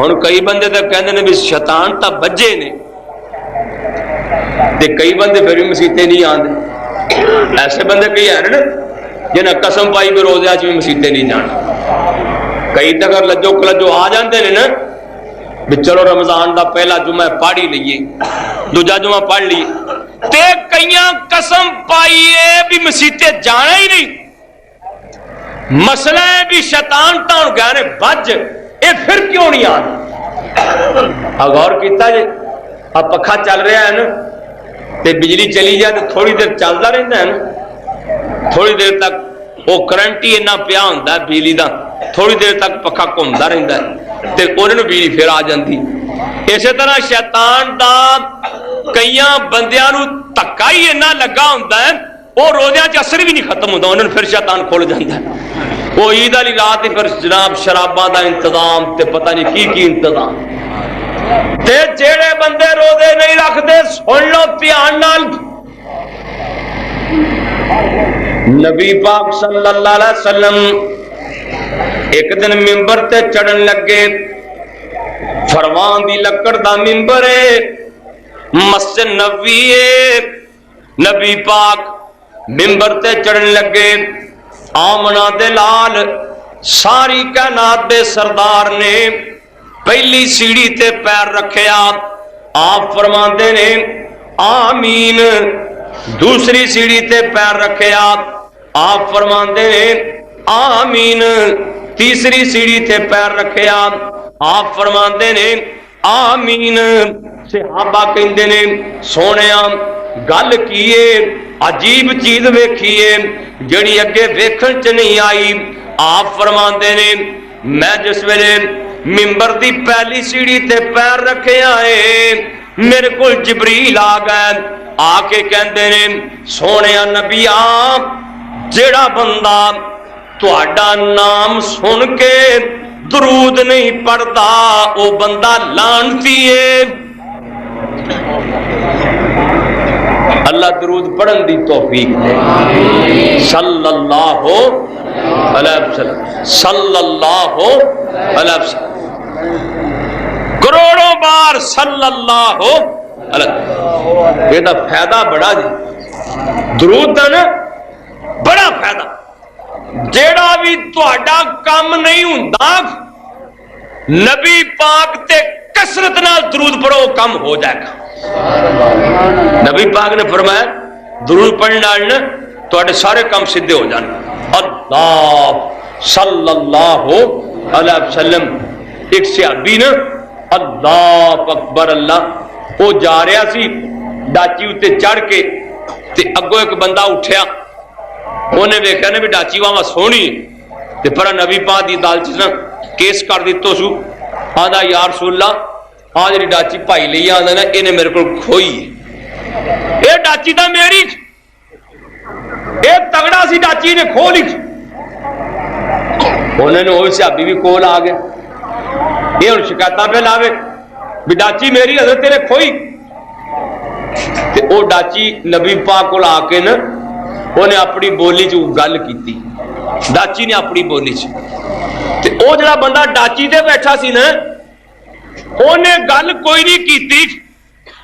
ہن کئی بندے تو کہندے نے بھی شیطان تا بجے نے تے کئی بندے پھر بھی مسیتے نہیں آندے. ایسے بندے کئی ہیں نا جنہیں قسم پائی بھی روزے بھی مسیتے نہیں جانا. کئی تو اگر لجو کلجو آ جاندے نے نا بھی چلو رمضان دا پہلا جمعہ پڑھ ہی لئیے دوجا جمعہ پڑھ لیے تے کئیاں قسم پائیے بھی مسیتے جانا ہی نہیں. مسئلہ ہے بھی شیطان تاؤں گانے بج اے پھر کیوں نہیں آنا. غور کیتا جی اب پکھا چل رہا ہے نا تے بجلی چلی جائے تو تھوڑی دیر چلتا رہتا ہے نا, تھوڑی دیر تک وہ کرنٹ ہی اتنا پیا ہوتا ہے بجلی دا, تھوڑی دیر تک پکھا گھومتا رہتا ہے تے انہوں بجلی پھر آ جاتی. اسی طرح شیطان دا کئیاں بندیاں نو دھکا ہی اتنا لگا ہوتا ہے وہ روزیاں چ اثر بھی نہیں ختم ہوتا, انہوں پھر شیطان کھل جاتا ہے. وہ عید والی رات ہی پھر جناب شراباں دا انتظام تے پتہ نہیں کی انتظام. تے جیڑے بندے روزے نہیں رکھتے سن لو دھیان نال, نبی پاک صلی اللہ علیہ وسلم ایک دن ممبر تے چڑھن لگے. فرمان دی لکڑ دا ممبر ہے, مسجد نبوی ہے. نبی پاک ممبر تے چڑھن لگے. آمنہ دے لال ساری کائنات دے سردار نے پہلی سیڑھی تے پیر رکھیا. آپ فرماندے نے آمین. دوسری سیڑھی تے پیر رکھیا. آپ فرماندے نے آمین. تیسری سیڑھی تے پیر رکھیا. آپ فرماندے نے آمین. صحابہ کہندے نے سونیا گل کیے عجیب چیز ویکھیے جڑی اگے ویکھن چ نہیں آئی. آپ فرماندے نے میں جس ویلے ممبر دی پہلی سیڑھی تے پیر رکھے آئے میرے کو جبریل آ گئے. آ کے کہندے نے سونیا نبی آپ جیڑا بندہ تہاڈا نام سن کے درود نہیں پڑھتا او بندہ لعنتی ہے. اللہ درود پڑھن دی توفیق دے. صلی اللہ علیہ وسلم صلی اللہ علیہ وسلم کروڑوں بار صلی اللہ علیہ. یہ فائدہ بڑا جی درود دا نا بڑا فائدہ. جیڑا بھی تہاڈا کام نہیں ہوندا نبی پاک تے کثرت نال درود پڑھو کم ہو جائے گا. نبی پاک نے فرمایا درود پڑھنے نال نا تہاڈے سارے کام سیدھے ہو جان. اللہ صلی اللہ علیہ وسلم. ایک صحابی نا اللہ اکبر اللہ وہ جا رہا سی ڈاچی اتے چڑھ کے تے اگوں ایک بندہ اٹھیا. انہیں ویکھیا نا بھی ڈاچی واہ سونی تے پر نبی پاک دی دال چ نا کیس کر دیتو سو. آندا یا رسول اللہ آ جی ڈاچی پائی لئی آندا نا انہیں میرے کو کھوئی. اے ڈاچی دا میری اے تگڑا سی ڈاچی نے کھو لی. انہوں نے وہی صحابی بھی کول آ گیا. یہ ہن شکایتاں پہ لاوے بھی ڈاچی میری حضرت تیرے کھوئی. تے او ڈاچی نبی پاک کول آ کے نا انہیں اپنی بولی چ گل کیتی. ڈاچی نے اپنی بولی چ تے او جڑا بندہ ڈاچی تے بیٹھا سی نا انہیں گل کوئی نہیں کیتی.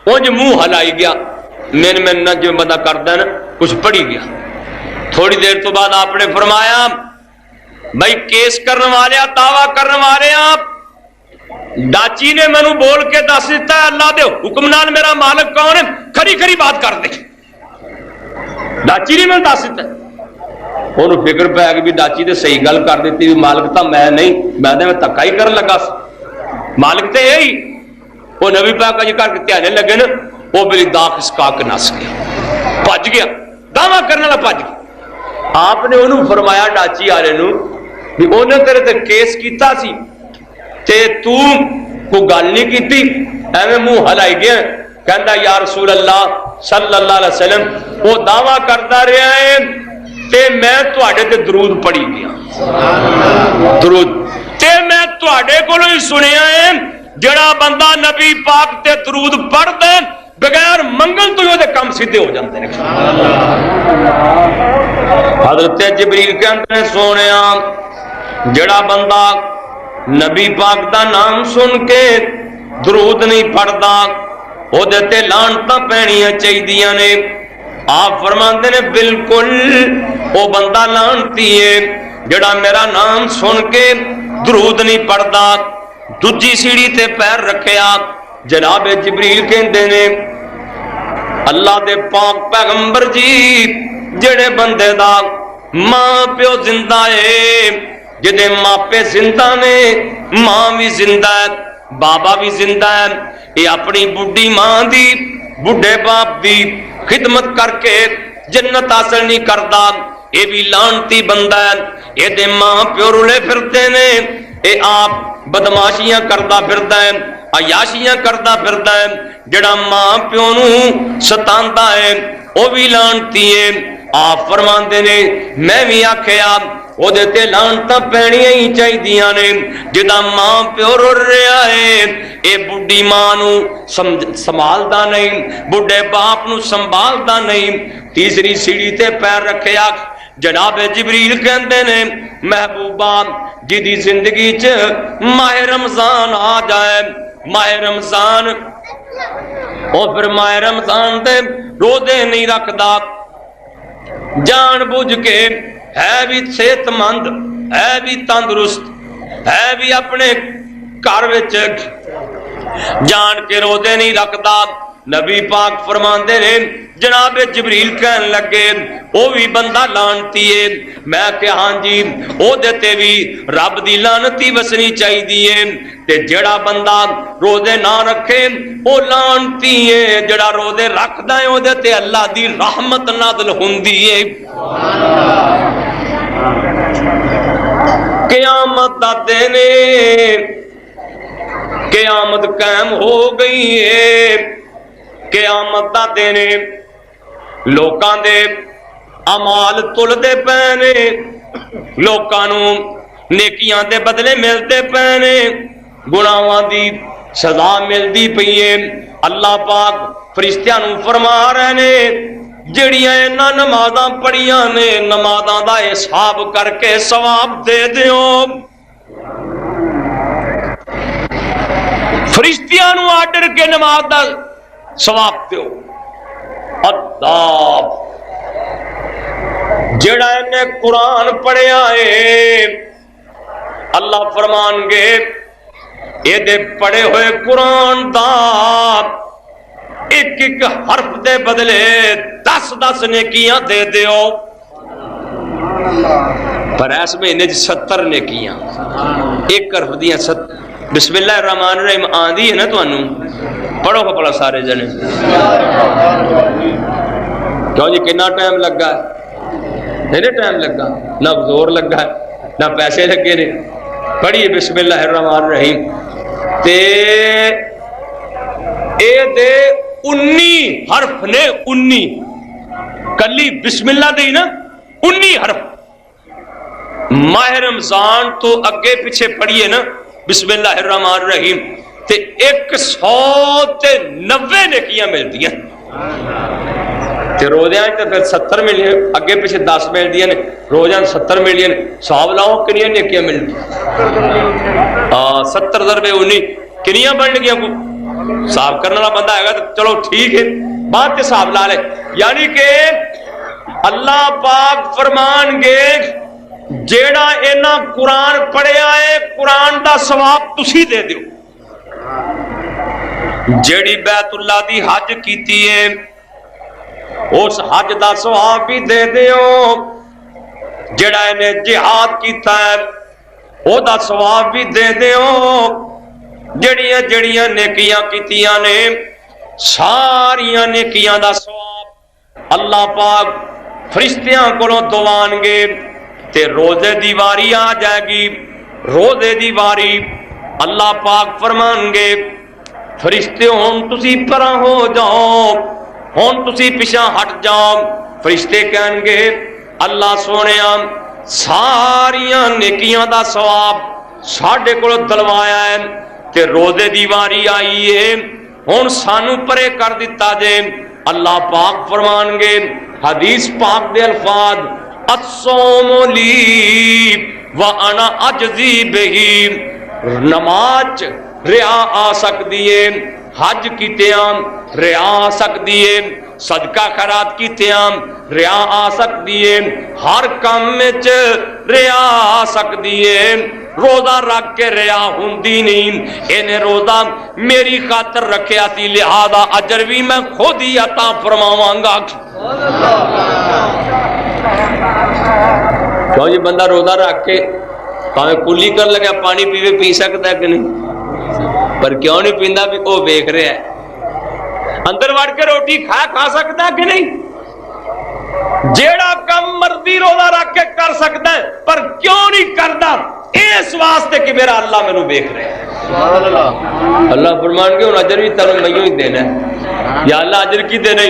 اونج منہ ہلائی گیا. میں نہ جو بندہ کردا نا کچھ پڑھی گیا. تھوڑی دیر تو بعد آپ نے فرمایا بھائی کیس کرنے والے دعویٰ کرنے والے آپ ڈاچی نے مینو بول کے دس دیتا ہے اللہ دے حکم نال میرا مالک کون ہے کھری کھری بات کر دے. ڈاچی نے مینو دس دیتا ہے. انہوں فکر پہ کہ بھی ڈاچی نے صحیح گل کر دیتی مالک تو میں نہیں میں دھکا ہی کرن لگا مالک تو یہی. وہ نبی پاک جی کر کے دھیانے لگے نا وہ میری داغ اسکا کے نس گیا بھج گیا دعویٰ کرنے والا بھج گیا. آپ نے انہوں فرمایا ڈاچی والے نو بھی انہیں تیرے تے کیس کیتا سی تے تو کو گل نہیں کیتی ایویں منہ ہلائی گیا. کہندا یا رسول اللہ صلی اللہ علیہ وسلم وہ دعویٰ کرتا رہا ہے تے میں تواڈے تے درود پڑھی گیا. درود تے میں تواڈے کولوں ہی سنیا ہے جڑا بندہ نبی پاک تے درود پڑھ دے بغیر منگل تو یہ کام سیدھے ہو جاتے ہیں. حضرت جبریل کہتے ہیں سونیا جڑا بندہ نبی پاک دا نام سن کے درود نہیں پڑھدا او دے تے لعنتاں پینیاں چاہیدیاں نے۔ آپ فرماندے نے بالکل او بندہ لعنتی ہے جڑا میرا نام سن کے درود نہیں پڑھدا۔ دوجی سیڑھی تے پیر رکھیا، جناب جبریل کہندے نے اللہ دے پاک پیغمبر جی جڑے بندے دا ماں پیو زندہ ہے، جدے ماں پہ زندہ نے، ماں بھی زندہ ہے، بابا بھی زندہ ہے، یہ اپنی بڈھی ماں دی بڈھے باپ دی خدمت کر کے جنت حاصل نہیں کرتا، یہ بھی لعنتی بندہ ہے۔ یہ دے ماں پیو رلے پھرتے نے، یہ آپ بدماشیاں کردا پھردا ہے، عیاشیاں کردا پھردا ہے، جڑا ماں پیو نو ستاندا ہے وہ بھی لعنتی ہے۔ آپ فرماندے نے میں بھی آکھیا او دے تے لعنتاں پینیاں ہی چاہیدیاں نے، جدا ماں پیو رو رہا ہے اے بڈھی ماں نو سنبھالدا نہیں، بڈھے باپ نو سنبھالدا نہیں۔ تیسری سیڑھی تے پیر رکھیا، جناب جبریل کہندے نے محبوبہ جدی زندگی چ ماہ رمضان آ جائے، ماہ رمضان اور پھر ماہ رمضان دے روزے نہیں رکھدا، جان بوجھ کے ہے بھی صحت مند، ہے بھی تندرست، ہے بھی اپنے گھر وچ جان کے روزے نہیں رکھدا، نبی پاک فرماندے نے جناب جبریل کہن لگے وہ بھی بندہ لعنتی ہے۔ میں کہ ہاں جی او دیتے بھی رب دی لعنتی وسنی چاہیے، تے جڑا بندہ روزے نہ رکھے او لعنتی ہے، جڑا روزے رکھدا ہے او دیتے اللہ دی رحمت نازل ہوندی ہے۔ قیامت دا دن قیامت قائم ہو گئی ہے، قیامت دا دن لوکاں دے اعمال تلدے پے نے، لوکاں نو نیکیاں دے بدلے ملتے پے نے، گناہاں دی سزا ملدی پئی ہے۔ اللہ پاک فرشتیاں نو فرما رہے نے جڑیاں انہاں نمازاں پڑھیاں نے نمازاں دا حساب کر کے ثواب دے دیو۔ فرشتیاں نو آرڈر کے نماز دا ثواب دیو۔ اللہ جڑا انہیں قرآن پڑھیا ہے اللہ فرمان گے یہ دے پڑھے ہوئے قرآن دا ایک ایک حرف دے بدلے 10 نیکیاں دے دیو۔ پر ایس مہینے 70 نیکیاں ایک حرف دیاں بسم اللہ الرحمن الرحیم آندھی ہے نا تو انہوں پڑھو گا پڑھا سارے جنے کیوں جی کنا ٹائم لگا ہے، نہیں ٹائم لگا نہ زور لگا ہے نہ پیسے لگے نے۔ پڑھیے بسم اللہ الرحمن الرحیم تے اے دے 19 حرف نے، 19 کلی بسم اللہ دے نا 19 حرف۔ ماہ رمضان تو اگے پیچھے پڑھیے نا بسم اللہ الرحمن الرحیم تے 190 نیکیاں ملتی ہیں، تے روزیاں تے پھر 70 ملیں، اگے پیچھے 10 ملتی ہیں، روزیاں 70 ملیں، صحاب لاؤ کنیاں نیکیاں ملتی ہیں 70 ضرب 19 کنیاں بن گیا کو صاحب کرنے والا بندہ آئے گا تو چلو ٹھیک ہے بات کے صاحب لا لے۔ یعنی کہ اللہ پاک فرمان گے جیڑا اینا قرآن پڑھے آئے قرآن دا ثواب تسی دے دیو، جیڑی بیت اللہ دی حج کیتی ہے اس حج دا ثواب بھی دے دیو، جیڑا انہیں جہاد کیتا ہے او دا ثواب بھی دے دیو، جڑیاں جڑیاں نیکیاں کیتیاں نے ساریاں نیکیاں دا ثواب اللہ پاک فرشتیاں کولوں دوان گے تے روزے دی واری آ جائے گی۔ روزے دی واری اللہ پاک فرمان گے فرشتے ہون تسی پرا ہو جاؤ، ہون تسی پیچھے ہٹ جاؤ۔ فرشتے کہیں گے اللہ سونیا ساریاں نیکیاں دا ثواب ساڈے کول دلوایا ہے تے روزے دی واری آئی ہے ہن سانو پرے کر دیتا جے۔ اللہ پاک فرمان گے حدیث پاک دے الفاظ الصوم لی وانا اجزی بہی، نماز ریا آ سکتی ہے، حج کیتیاں ریا آ سکتی ہے، صدقہ خیرات کیتیاں ریا آ سکتی ہے، ہر کام وچ ریا آ سکتی ہے۔ روزہ رکھ کے ریا ہوندی نہیں، انہیں روزہ میری خاطر رکھیا سی لہذا اجر بھی میں خود ہی عطا فرماواں گا۔ کیوں جی بندہ روزہ رکھ کے پاویں کلی کر لگا پانی پیوے پی سکتا ہے کہ نہیں؟ پر کیوں نہیں پیندا بھی وہ ویکھ رہا ہے۔ اندر وڑ کے روٹی کھا سکتا ہے کہ نہیں؟ جیڑا کم مرضی روزہ رکھ کے کر سکتا ہے پر کیوں نہیں کرتا؟ اس واسطے کہ میرا اللہ مینوں ویکھ رہا ہے۔ اللہ فرمان کے ہن اجر بھی تینوں میں ہی دینا ہے۔ یا اللہ اجر کی دینا؟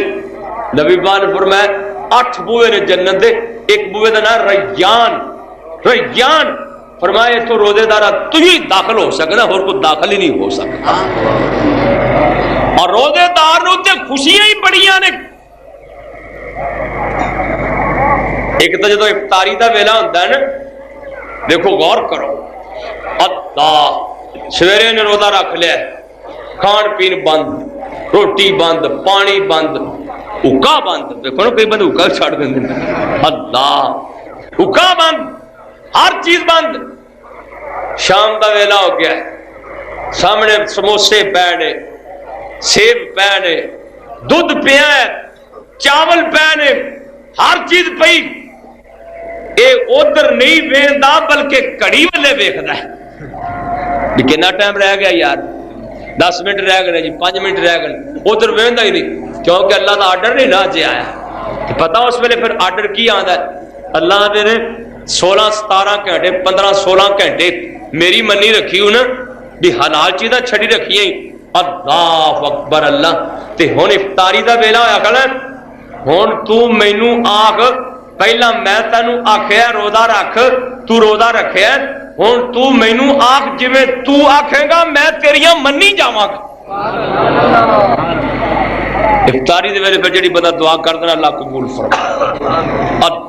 نبی پاک نے فرمایا 8 بوئے نے جنت دے، ایک بوئے دا نام ریان، ریان فرمایا تو روزے دارا تو ہی داخل ہو سکتا، اور کوئی داخل ہی نہیں ہو سکتا۔ اور روزے دار نوں تے خوشیاں ہی بڑیاں نے۔ ایک تو جدو افطاری دا ویلا ہوندا ہے نا، دیکھو غور کرو، اللہ سویرے نے روزہ رکھ لیا، کھان پین بند، روٹی بند، پانی بند، حکا بند، دیکھو نا کئی بند حکا چھڑ دیں، اللہ حکا بند، ہر چیز بند۔ شام دا ویلا ہو گیا، سامنے سموسے پے نے، سیب پے نے، دودھ پیا ہے، چاول پے نے، ہر چیز پئی، اے ادھر نہیں ویندا بلکہ کڑی والے ویکھدا ہے۔ کتنا ٹائم رہ گیا یار؟ 10 منٹ رہ گئے جی، 5 منٹ رہ گئے، ادھر ویندا ہی نہیں، کیونکہ اللہ کا آرڈر نہیں نہ جے آیا۔ تو پتا اس ویلے پھر آرڈر کی آندا ہے؟ اللہ نے 16-17 گھنٹے 15-16 گھنٹے میری منی رکھی ہوں نا بھی حلال چیزاں چھڑی رکھی ہیں۔ اللہ اکبر اللہ۔ تے ہن افطاری دا ویلا ہویا کھڑا، ہن تو مینوں آکھ، پہلا میں تینوں آکھیا روزہ رکھ، تو روزہ رکھیا، ہن تو مینوں آکھ جویں تو آکھے گا میں تیریاں منی جاواں گا۔ افطاری دے ویلے پھر جڑی بندہ دعا کردے اللہ قبول فرمائے۔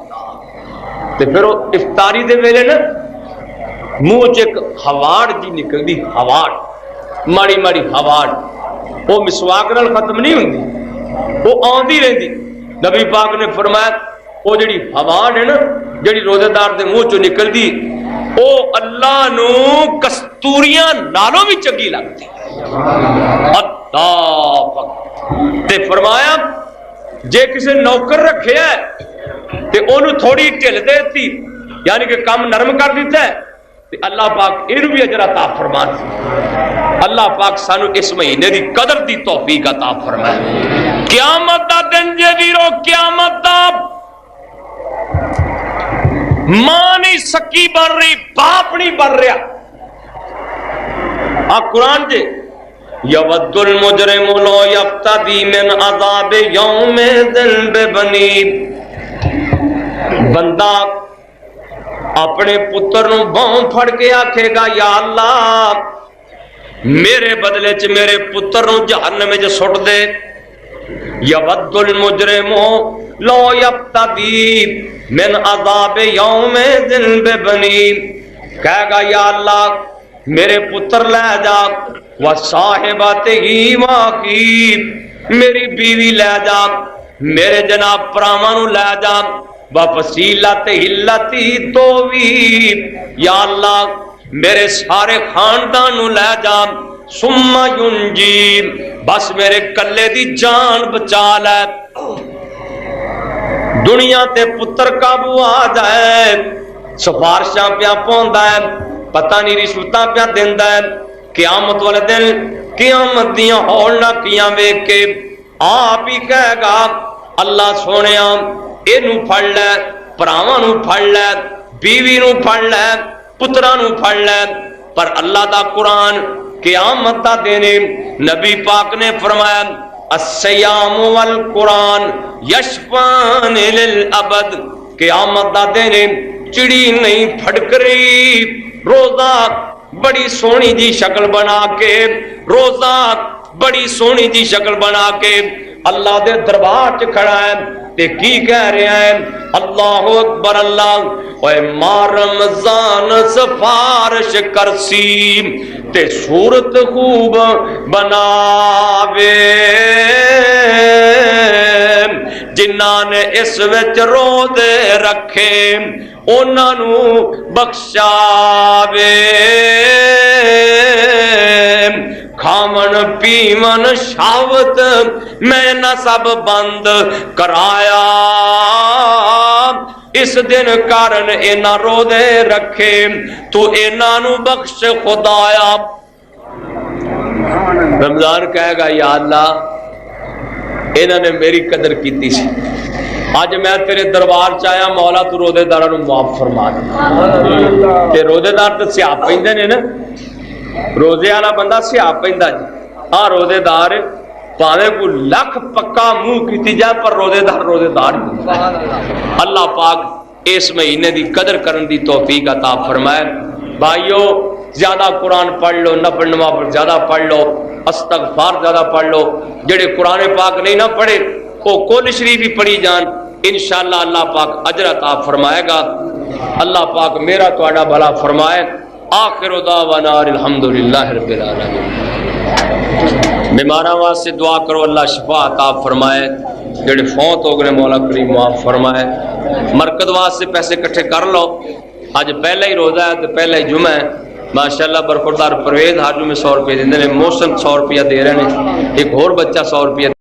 تے پھر وہ افطاری دے ویلے نا منہ چ ایک ہواڑ جی نکلدی، ہواڑ ماڑی ماڑی ہواڑ، وہ مسواک نال ختم نہیں ہوندی، وہ آندی رہندی۔ نبی پاک نے فرمایا وہ جڑی ہواڑ ہے نا جڑی روزے دار دے منہ چوں نکلدی، وہ اللہ نو کستوریاں نالوں بھی چنگی لگتی۔ اللہ تے فرمایا جے کسے نوکر رکھے ہے تے انہوں تھوڑی ٹھل دیتی، یعنی کہ کام نرم کر دیتا ہے، تے اللہ پاک انہوں بھی اجر عطا فرما دی۔ اللہ پاک سانو اس مہینے دی قدر دی توفیق عطا فرمائے۔ قیامت دا دن جے ویرو، قیامت دا ماں نہیں سکی بن رہی، باپ نہیں بن رہا۔ قرآن جے یود المجرم لو یفتدی من عذاب یوم ذل ببنی، بندہ اپنے پتر نو باہوں پھڑ کے آکھے گا یا اللہ میرے بدلے چ میرے پتر نو جہنم وچ سٹ دے۔ یود المجرم لو یفتدی من عذاب یوم ذل ببنی، کہے گا یا اللہ میرے پتر لے جا، وصاحبتہ واقی میری بیوی لے جا، میرے جناب پراواں نو لے جا، وفصیلتہ التی توی، یا اللہ میرے سارے خاندان نو لے جا، ثم ینجی بس میرے کلے دی جان بچا لے۔ دنیا تے پتر قابو آ جائے، سفارشاں پیا پوندا ہے، پتہ نہیں رشوتاں پیا دیندا ہے، قیامت والے دن قیامت دیاں ہولناکیاں ویکھ کے آپ ہی کہے گا اللہ سونیاں اینوں پھڑ لے، پراواں نو پھڑ لے، بیوی نو پھڑ لے، پتراں نو پھڑ لے۔ پر اللہ دا قرآن قیامت دا دینے نبی پاک نے فرمایا السیام والقرآن یشفان للابد، قیامت دا دینے چڑی نہیں پھڑک رہی، روزہ بڑی سونی جی شکل بنا کے، روزہ بڑی سونی جی شکل بنا کے اللہ دے دربار چ کھڑا ہے، تے کی کہہ رہے ہیں اللہ اکبر اللہ اے ماں رمضان سفارش کرسی تے صورت خوب بناوے جنہاں نے اس وچ روزے رکھے انہاں نو بخشاوے کھاون پیون شاوت میں نہ سب بند کرایا اس دن کارن انہاں روزے رکھے تو انہاں نو بخش خدایا رمضان کہے گا یا اللہ انہوں نے میری قدر کیتی سی آج میں تیرے دربار چاہیا مولا تو روزے داراں نو معاف فرما دے تے روزے دار تے سیاہ پیندے نے نا روزے والا بندہ سیاہ پیندا جی آ روزے دار پاوے کو لکھ پکا منہ کیتی جائے پر روزے دار اللہ پاک اس مہینے دی قدر کرن دی توفیق عطا فرمائے بھائیو زیادہ قرآن پڑھ لو نہ پڑھنے پر زیادہ پڑھ لو استغفار زیادہ پڑھ لو جڑے قرآن پاک نہیں نہ پڑھے وہ کل شریف ہی پڑھی جان انشاءاللہ اللہ پاک اجر عطا فرمائے گا اللہ پاک میرا تہاڈا بھلا فرمائے آخر دعوانا الحمدللہ رب العالمین بیماراں واسطے دعا کرو اللہ شفا عطا فرمائے جڑے فوت ہو گئے مولا کریم معاف فرمائے مرکز واسطے پیسے اکٹھے کر لو اج پہلا ہی روزہ ہے تو پہلا ہی جمعہ ہے ماشاءاللہ برخوردار پرویز ہر جمعے 100 روپے دیندے نے محسن 100 روپیہ دے رہے ہیں ایک اور بچہ 100 روپیہ